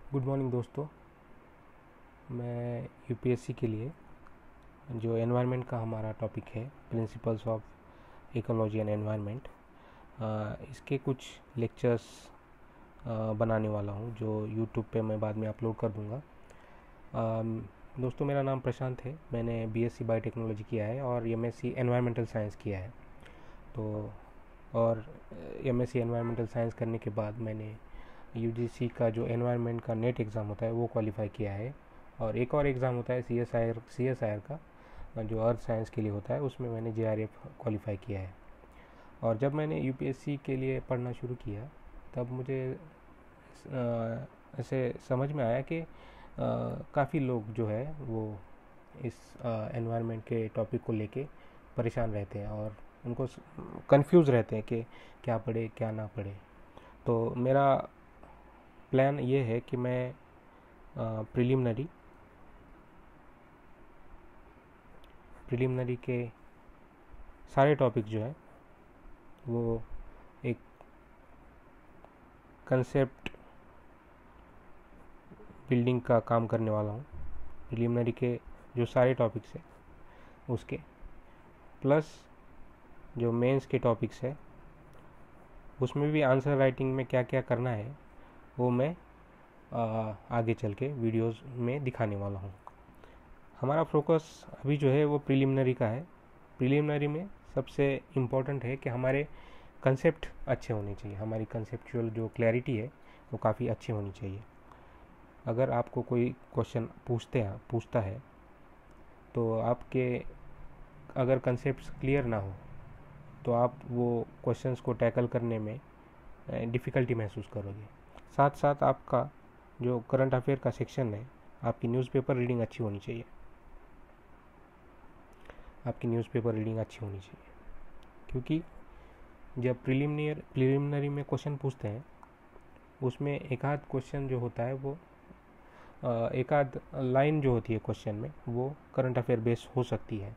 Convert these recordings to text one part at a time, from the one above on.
Good morning दोस्तों। मैं UPSC के लिए जो एनवायरनमेंट का हमारा टॉपिक है, principles of ecology and environment, इसके कुछ लेक्चर्स बनाने वाला हूँ जो यूट्यूब पे मैं बाद में अपलोड कर दूँगा। दोस्तों, मेरा नाम प्रशांत है। मैंने बीएससी बायोटेक्नोलॉजी किया है और एमएससी एनवायरमेंटल साइंस किया है। तो और एमएससी एनवायरमेंटल साइंस करने के बाद मैंने यूजीसी का जो एनवायरनमेंट का नेट एग्ज़ाम होता है वो क्वालिफाई किया है, और एक और एग्ज़ाम होता है सीएसआईआर का जो अर्थ साइंस के लिए होता है, उसमें मैंने जेआरएफ क्वालिफाई किया है। और जब मैंने यूपीएससी के लिए पढ़ना शुरू किया तब मुझे ऐसे समझ में आया कि काफ़ी लोग जो है वो इस एनवायरनमेंट के टॉपिक को लेके परेशान रहते हैं और उनको कंफ्यूज रहते हैं कि क्या पढ़े क्या ना पढ़े। तो मेरा प्लान ये है कि मैं प्रिलिमिनरी के सारे टॉपिक जो है वो एक कंसेप्ट बिल्डिंग का काम करने वाला हूँ। प्रिलिमिनरी के जो सारे टॉपिक्स हैं उसके प्लस जो मेंस के टॉपिक्स है उसमें भी आंसर राइटिंग में क्या क्या करना है वो मैं आगे चल के वीडियोज़ में दिखाने वाला हूँ। हमारा फोकस अभी जो है वो प्रिलिमिनरी का है। प्रिलिमिनरी में सबसे इम्पोर्टेंट है कि हमारे कंसेप्ट अच्छे होने चाहिए, हमारी कंसेप्चुअल जो क्लैरिटी है वो काफ़ी अच्छी होनी चाहिए। अगर आपको कोई क्वेश्चन पूछता है तो आपके अगर कंसेप्ट्स क्लियर ना हो तो आप वो क्वेश्चंस को टैकल करने में डिफ़िकल्टी महसूस करोगे। साथ साथ आपका जो करंट अफेयर का सेक्शन है, आपकी न्यूज़पेपर रीडिंग अच्छी होनी चाहिए। क्योंकि जब प्रिलिमिनरी में क्वेश्चन पूछते हैं उसमें एक आध क्वेश्चन जो होता है वो एक आध लाइन जो होती है क्वेश्चन में वो करंट अफेयर बेस हो सकती है।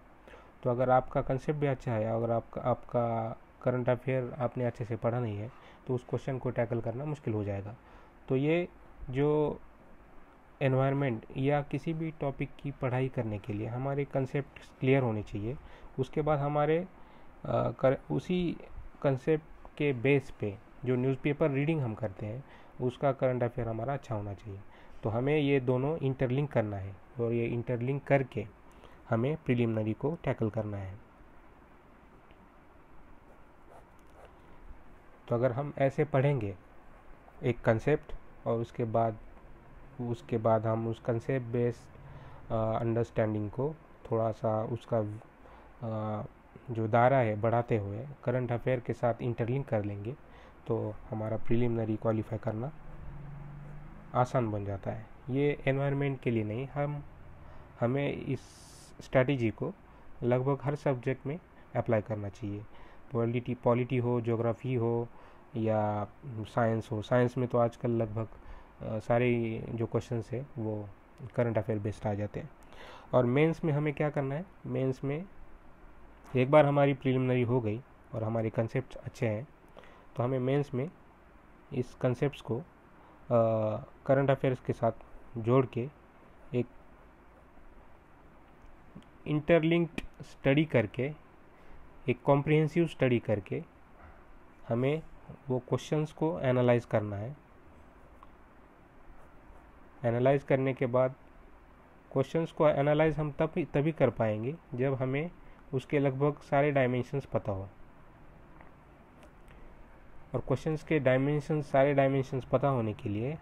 तो अगर आपका कंसेप्ट भी अच्छा है, अगर आपका करंट अफेयर आपने अच्छे से पढ़ा नहीं है तो उस क्वेश्चन को टैकल करना मुश्किल हो जाएगा। तो ये जो एनवायरनमेंट या किसी भी टॉपिक की पढ़ाई करने के लिए हमारे कंसेप्ट क्लियर होने चाहिए। उसके बाद हमारे उसी कंसेप्ट के बेस पे जो न्यूज़पेपर रीडिंग हम करते हैं उसका करंट अफेयर हमारा अच्छा होना चाहिए। तो हमें ये दोनों इंटरलिंक करना है और ये इंटरलिंक करके हमें प्रिलिमिनरी को टैकल करना है। तो अगर हम ऐसे पढ़ेंगे एक कंसेप्ट और उसके बाद हम उस कंसेप्ट बेस्ड अंडरस्टैंडिंग को थोड़ा सा उसका जो दायरा है बढ़ाते हुए करंट अफेयर के साथ इंटरलिंक कर लेंगे तो हमारा प्रिलिमिनरी क्वालिफाई करना आसान बन जाता है। ये एनवायरनमेंट के लिए नहीं, हमें इस स्ट्रैटेजी को लगभग हर सब्जेक्ट में अप्लाई करना चाहिए। पॉलिटी हो, ज्योग्राफी हो या साइंस हो। साइंस में तो आजकल लगभग सारे जो क्वेश्चंस है वो करंट अफेयर बेस्ड आ जाते हैं। और मेंस में हमें क्या करना है, मेंस में एक बार हमारी प्रिलिमिनरी हो गई और हमारे कंसेप्ट अच्छे हैं तो हमें मेंस में इस कंसेप्ट्स को करंट अफेयर्स के साथ जोड़ के एक इंटरलिंक्ड स्टडी करके, एक कॉम्प्रिहेंसिव स्टडी करके हमें वो क्वेश्चंस को एनालाइज करना है। एनालाइज करने के बाद क्वेश्चंस को एनालाइज हम तभी कर पाएंगे जब हमें उसके लगभग सारे डायमेंशंस पता हो। और क्वेश्चंस के सारे डायमेंशंस पता होने के लिए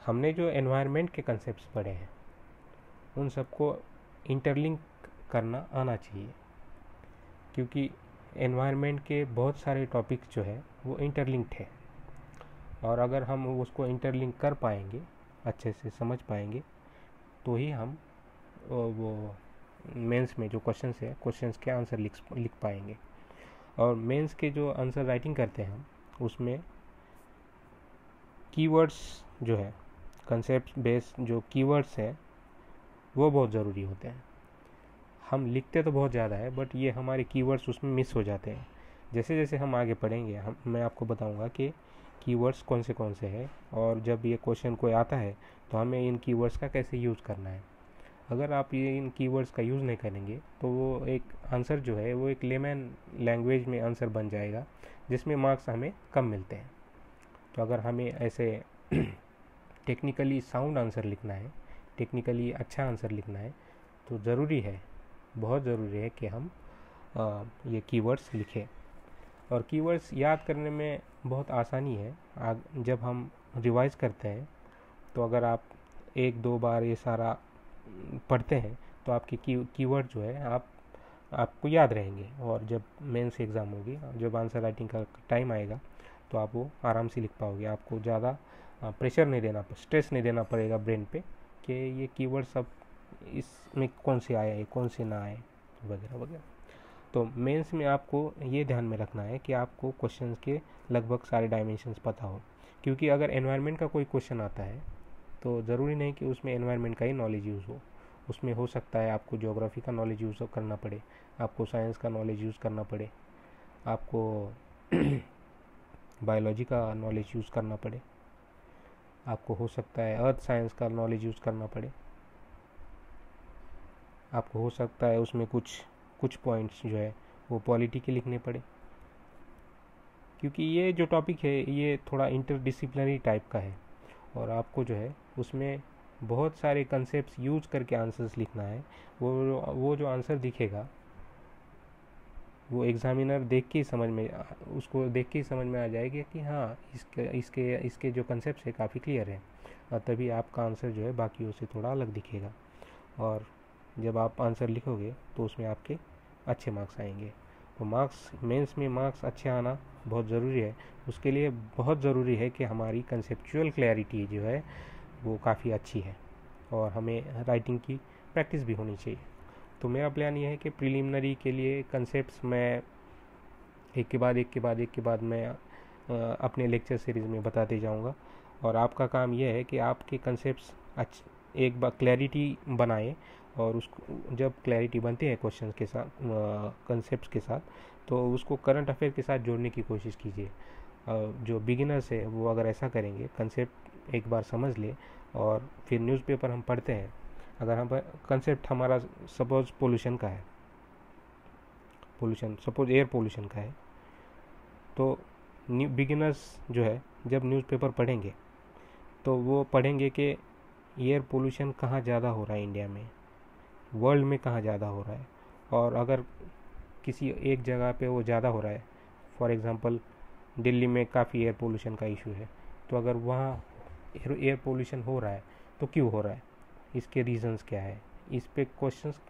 हमने जो एनवायरनमेंट के कंसेप्ट्स पढ़े हैं उन सबको इंटरलिंक करना आना चाहिए। क्योंकि एनवायरनमेंट के बहुत सारे टॉपिक्स जो है वो इंटरलिंक्ड है, और अगर हम उसको इंटरलिंक कर पाएंगे, अच्छे से समझ पाएंगे, तो ही हम वो मेंस में जो क्वेश्चंस के आंसर लिख पाएंगे। और मेंस के जो आंसर राइटिंग करते हैं हम उसमें कीवर्ड्स जो है, कंसेप्ट बेस्ड जो कीवर्ड्स हैं वो बहुत ज़रूरी होते हैं। हम लिखते तो बहुत ज़्यादा है बट ये हमारे कीवर्ड्स उसमें मिस हो जाते हैं। जैसे जैसे हम आगे पढ़ेंगे मैं आपको बताऊंगा कि कीवर्ड्स कौन से हैं, और जब ये क्वेश्चन कोई आता है तो हमें इन कीवर्ड्स का कैसे यूज़ करना है। अगर आप ये इन कीवर्ड्स का यूज़ नहीं करेंगे तो वो एक आंसर जो है वो एक लेमन लैंग्वेज में आंसर बन जाएगा, जिसमें मार्क्स हमें कम मिलते हैं। तो अगर हमें ऐसे टेक्निकली साउंड आंसर लिखना है, टेक्निकली अच्छा आंसर लिखना है, तो ज़रूरी है, बहुत ज़रूरी है कि हम ये कीवर्ड्स लिखें। और कीवर्ड्स याद करने में बहुत आसानी है। जब हम रिवाइज़ करते हैं तो अगर आप एक दो बार ये सारा पढ़ते हैं तो आपके कीवर्ड जो है आपको याद रहेंगे, और जब मेंस एग्ज़ाम होगी, जब आंसर राइटिंग का टाइम आएगा तो आप वो आराम से लिख पाओगे। आपको ज़्यादा प्रेशर नहीं देना, स्ट्रेस नहीं देना पड़ेगा ब्रेन पे कि ये कीवर्ड सब इसमें कौन से आए कौन से ना आए वगैरह वगैरह। तो मेंस में आपको ये ध्यान में रखना है कि आपको क्वेश्चंस के लगभग सारे डायमेंशंस पता हो, क्योंकि अगर एनवायरनमेंट का कोई क्वेश्चन आता है तो ज़रूरी नहीं कि उसमें एनवायरनमेंट का ही नॉलेज यूज़ हो। उसमें हो सकता है आपको ज्योग्राफी का नॉलेज यूज़ करना पड़े, आपको साइंस का नॉलेज यूज़ करना पड़े, आपको बायोलॉजी का नॉलेज यूज़ करना पड़े, आपको हो सकता है अर्थ साइंस का नॉलेज यूज़ करना पड़े, आपको हो सकता है उसमें कुछ पॉइंट्स जो है वो पॉलिटी के लिखने पड़े, क्योंकि ये जो टॉपिक है ये थोड़ा इंटरडिसिप्लिनरी टाइप का है, और आपको जो है उसमें बहुत सारे कंसेप्ट्स यूज करके आंसर्स लिखना है। वो जो आंसर दिखेगा वो एग्जामिनर देख के ही उसको देख के ही समझ में आ जाएगी कि हाँ इसके जो कंसेप्ट है काफ़ी क्लियर है, और तभी आपका आंसर जो है बाकियों से थोड़ा अलग दिखेगा। और जब आप आंसर लिखोगे तो उसमें आपके अच्छे मार्क्स आएंगे। तो मेंस में मार्क्स अच्छे आना बहुत ज़रूरी है। उसके लिए बहुत ज़रूरी है कि हमारी कंसेप्चुअल क्लैरिटी जो है वो काफ़ी अच्छी है, और हमें राइटिंग की प्रैक्टिस भी होनी चाहिए। तो मेरा प्लान ये है कि प्रीलिमिनरी के लिए कंसेप्ट्स मैं एक के बाद मैं अपने लेक्चर सीरीज़ में बताते जाऊंगा, और आपका काम यह है कि आपके कंसेप्ट्स एक बार क्लैरिटी बनाएं, और उसको जब क्लैरिटी बनती है क्वेश्चन के साथ, कंसेप्ट के साथ, तो उसको करंट अफेयर के साथ जोड़ने की कोशिश कीजिए। जो बिगिनर्स है वो अगर ऐसा करेंगे, कंसेप्ट एक बार समझ ले, और फिर न्यूज़पेपर हम पढ़ते हैं, अगर हम कंसेप्ट हमारा सपोज पोल्यूशन का है, सपोज एयर पोल्यूशन का है, तो बिगिनर्स जो है जब न्यूज़पेपर पढ़ेंगे तो वो पढ़ेंगे कि एयर पोल्यूशन कहाँ ज़्यादा हो रहा है इंडिया में, वर्ल्ड में कहाँ ज़्यादा हो रहा है, और अगर किसी एक जगह पे वो ज़्यादा हो रहा है, फॉर एग्ज़ाम्पल दिल्ली में काफ़ी एयर पोल्यूशन का इशू है, तो अगर वहाँ एयर पोल्यूशन हो रहा है तो क्यों हो रहा है, इसके रीज़न्स क्या है, इस पे क्वेश्चंस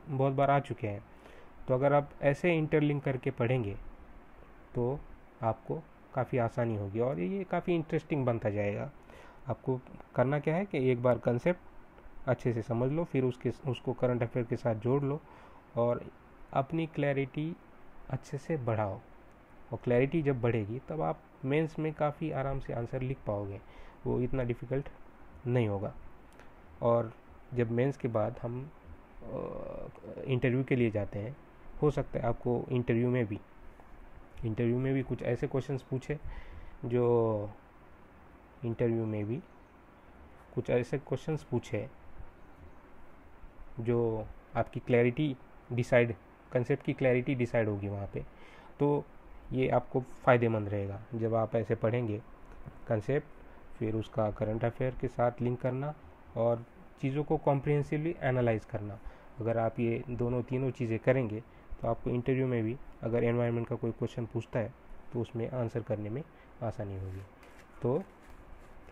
बहुत बार आ चुके हैं। तो अगर आप ऐसे इंटरलिंक करके पढ़ेंगे तो आपको काफ़ी आसानी होगी, और ये काफ़ी इंटरेस्टिंग बनता जाएगा। आपको करना क्या है कि एक बार कंसेप्ट अच्छे से समझ लो, फिर उसको करंट अफेयर के साथ जोड़ लो, और अपनी क्लैरिटी अच्छे से बढ़ाओ। और क्लैरिटी जब बढ़ेगी तब आप मेंस में काफ़ी आराम से आंसर लिख पाओगे, वो इतना डिफ़िकल्ट नहीं होगा। और जब मेंस के बाद हम इंटरव्यू के लिए जाते हैं, हो सकता है आपको इंटरव्यू में भी कुछ ऐसे क्वेश्चंस पूछे जो आपकी क्लैरिटी कंसेप्ट की क्लैरिटी डिसाइड होगी वहाँ पे। तो ये आपको फ़ायदेमंद रहेगा जब आप ऐसे पढ़ेंगे कंसेप्ट, फिर उसका करंट अफेयर के साथ लिंक करना, और चीज़ों को कॉम्प्रिहेंसिवली एनालाइज करना। अगर आप ये तीनों चीज़ें करेंगे तो आपको इंटरव्यू में भी अगर एनवायरनमेंट का कोई क्वेश्चन पूछता है तो उसमें आंसर करने में आसानी होगी। तो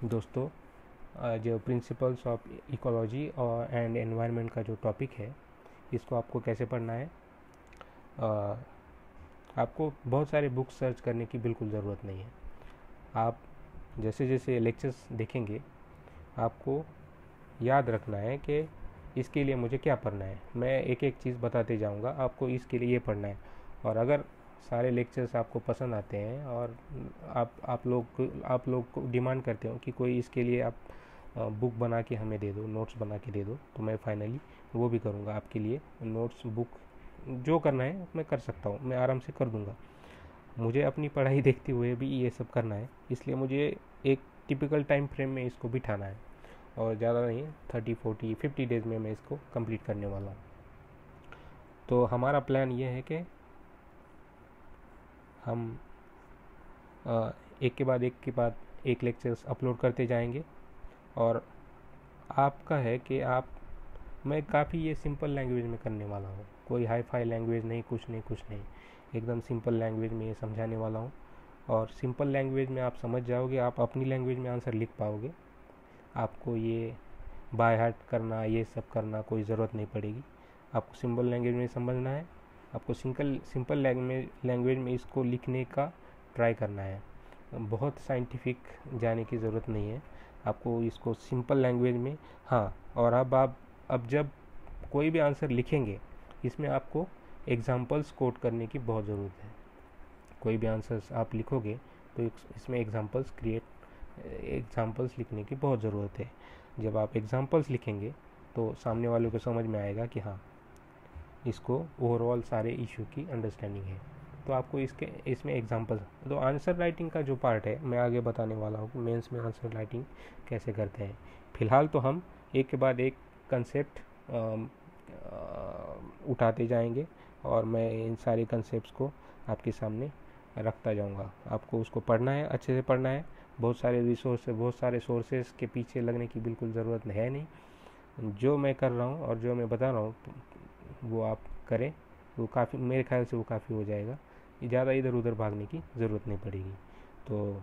दोस्तों, जो प्रिंसिपल्स ऑफ इकोलॉजी और एंड एनवायरनमेंट का जो टॉपिक है, इसको आपको कैसे पढ़ना है, आपको बहुत सारे बुक्स सर्च करने की बिल्कुल ज़रूरत नहीं है। आप जैसे जैसे लेक्चर्स देखेंगे आपको याद रखना है कि इसके लिए मुझे क्या पढ़ना है। मैं एक एक चीज़ बताते जाऊंगा, आपको इसके लिए ये पढ़ना है। और अगर सारे लेक्चर्स आपको पसंद आते हैं और आप लोग को डिमांड करते हो कि कोई इसके लिए आप बुक बना के हमें दे दो, नोट्स बना के दे दो, तो मैं फाइनली वो भी करूँगा आपके लिए। नोट्स बुक जो करना है मैं कर सकता हूँ, मैं आराम से कर दूँगा। मुझे अपनी पढ़ाई देखते हुए भी ये सब करना है, इसलिए मुझे एक टिपिकल टाइम फ्रेम में इसको बिठाना है, और ज़्यादा नहीं, 30 40 50 डेज़ में मैं इसको कंप्लीट करने वाला हूँ। तो हमारा प्लान ये है कि हम एक के बाद एक लेक्चर्स अपलोड करते जाएंगे। और आपका है कि मैं काफ़ी ये सिंपल लैंग्वेज में करने वाला हूँ, कोई हाई फाई लैंग्वेज नहीं, कुछ नहीं, एकदम सिंपल लैंग्वेज में ये समझाने वाला हूँ। और सिंपल लैंग्वेज में आप समझ जाओगे, आप अपनी लैंग्वेज में आंसर लिख पाओगे, आपको ये बाय हार्ट करना, ये सब करना कोई ज़रूरत नहीं पड़ेगी। आपको सिंपल लैंग्वेज में समझना है, आपको सिंपल लैंग्वेज में इसको लिखने का ट्राई करना है। बहुत साइंटिफिक जाने की ज़रूरत नहीं है, आपको इसको सिंपल लैंग्वेज में। हाँ, और अब जब कोई भी आंसर लिखेंगे, इसमें आपको एग्जांपल्स कोट करने की बहुत ज़रूरत है। कोई भी आंसर्स आप लिखोगे तो इसमें एग्जांपल्स लिखने की बहुत ज़रूरत है। जब आप एग्जांपल्स लिखेंगे तो सामने वालों को समझ में आएगा कि हाँ, इसको ओवरऑल सारे इशू की अंडरस्टैंडिंग है। तो आपको इसमें एग्जांपल, तो आंसर राइटिंग का जो पार्ट है मैं आगे बताने वाला हूँ, मेंस में आंसर राइटिंग कैसे करते हैं। फिलहाल तो हम एक के बाद एक कंसेप्ट उठाते जाएंगे, और मैं इन सारे कंसेप्ट्स को आपके सामने रखता जाऊंगा। आपको उसको पढ़ना है, अच्छे से पढ़ना है। बहुत सारे सोर्सेस के पीछे लगने की बिल्कुल ज़रूरत है नहीं। जो मैं कर रहा हूँ और जो मैं बता रहा हूँ वो आप करें, वो काफ़ी, मेरे ख्याल से वो काफ़ी हो जाएगा। ज़्यादा इधर उधर भागने की ज़रूरत नहीं पड़ेगी। तो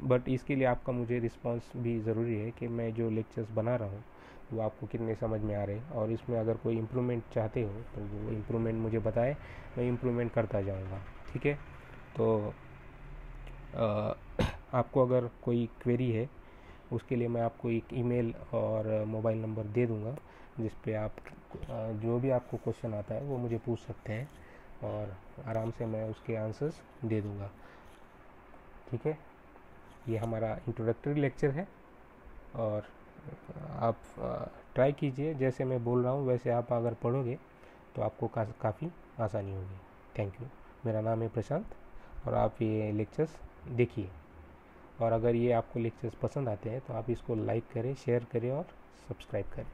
बट इसके लिए आपका मुझे रिस्पांस भी ज़रूरी है कि मैं जो लेक्चर्स बना रहा हूँ वो आपको कितने समझ में आ रहे हैं, और इसमें अगर कोई इम्प्रूवमेंट चाहते हो तो वो इम्प्रूवमेंट मुझे बताए, मैं इम्प्रूवमेंट करता जाऊँगा। ठीक है। तो आपको अगर कोई क्वेरी है, उसके लिए मैं आपको एक ईमेल और मोबाइल नंबर दे दूँगा, जिस पे आप जो भी आपको क्वेश्चन आता है वो मुझे पूछ सकते हैं, और आराम से मैं उसके आंसर्स दे दूँगा। ठीक है। ये हमारा इंट्रोडक्टरी लेक्चर है, और आप ट्राई कीजिए, जैसे मैं बोल रहा हूँ वैसे आप अगर पढ़ोगे तो आपको काफ़ी आसानी होगी। Thank you. मेरा नाम है प्रशांत, और आप ये लेक्चर्स देखिए, और अगर ये आपको लेक्चर्स पसंद आते हैं तो आप इसको लाइक करें, शेयर करें और सब्सक्राइब करें।